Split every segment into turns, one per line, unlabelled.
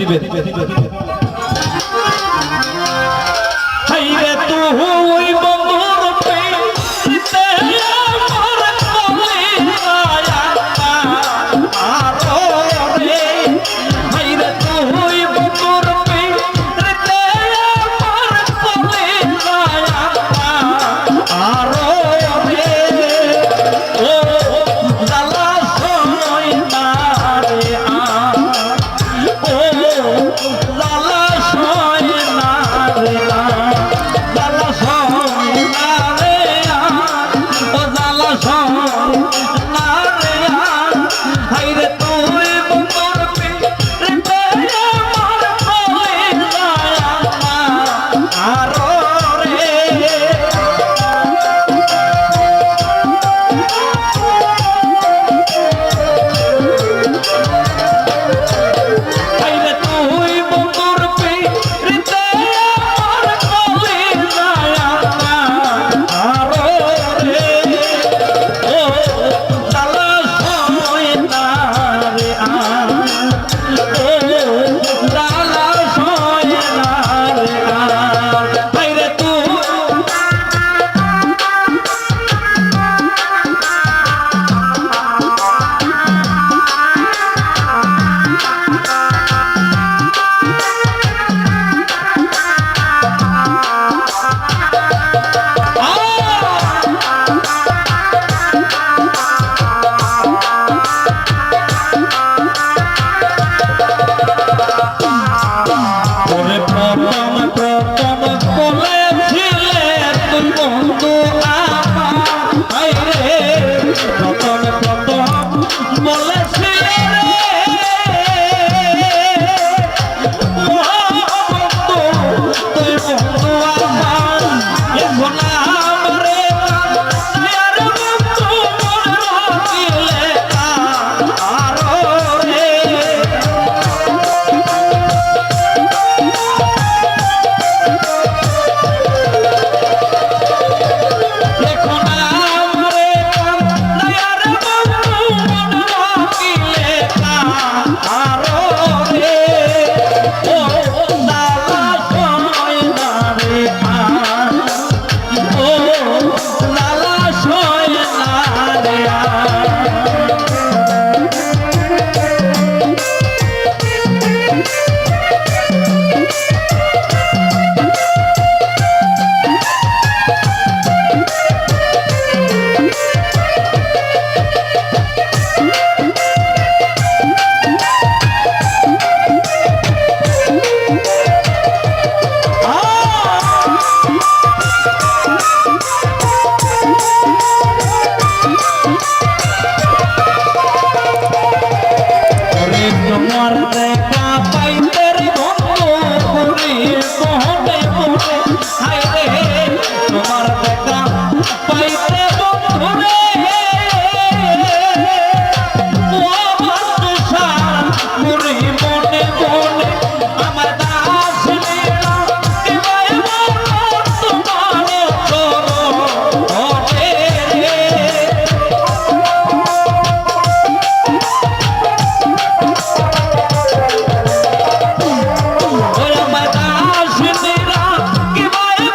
দিবেন হাইরে তুই বন্ধুর পেতে আমার কলে আয়া আরো রে হাইরে তুই বন্ধুর পেতে আমার কলে আয়া আরো রে ও জালা সময় না রে ও জালা সময় না রে জালা সময় না রে ও জালা সময় না রে হাইরে তুই বন্ধুর পেতে আমার কলে আয়া আরো রে হাইরে তুই বন্ধুর পেতে আমার কলে আয়া আরো রে ও জালা সময় না রে ও জালা সময় না রে হাইরে তুই ওরে প্রথম প্রথম বলেছিলে তুই বন্ধু আমার হাইরে প্রথম প্রথম বলেছিলে ও বন্ধু তুই বন্ধু আমার এখন আমারে আর বন্ধু মনে রাখিলে আরো রে এখন আমরে দয়ার বন্ধু মন রাখিলে আরো রে ও জালা সময় না রে ও জালা সময় না রে ওরে তোমার দেখা পাইতে রে বন্ধু ঘুরি মনে মনে হাইরে তোমার দেখা পাইতে বন্ধু রে ও বন্ধু সার ঘুরি মনে মনে আমার দাস লীলা এবারে তোমার চরণ ওরে ওরে আমার দাস লীলা এবারে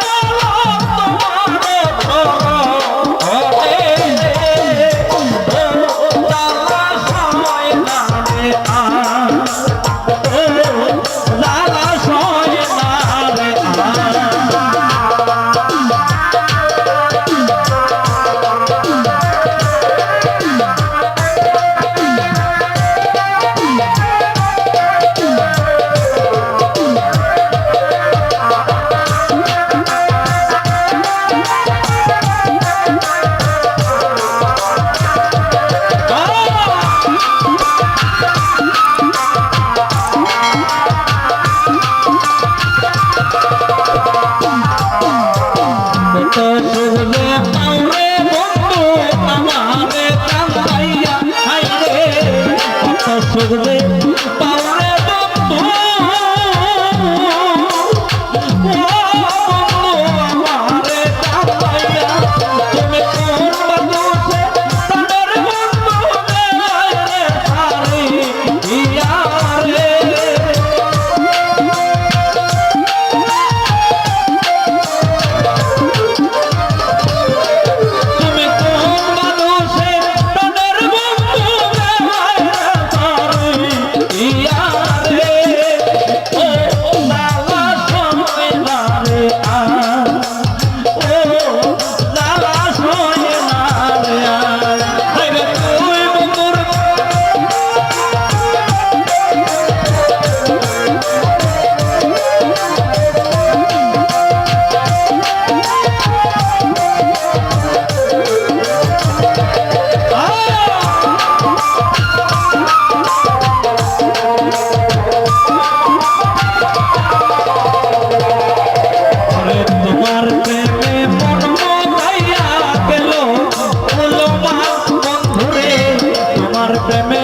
প্রেমে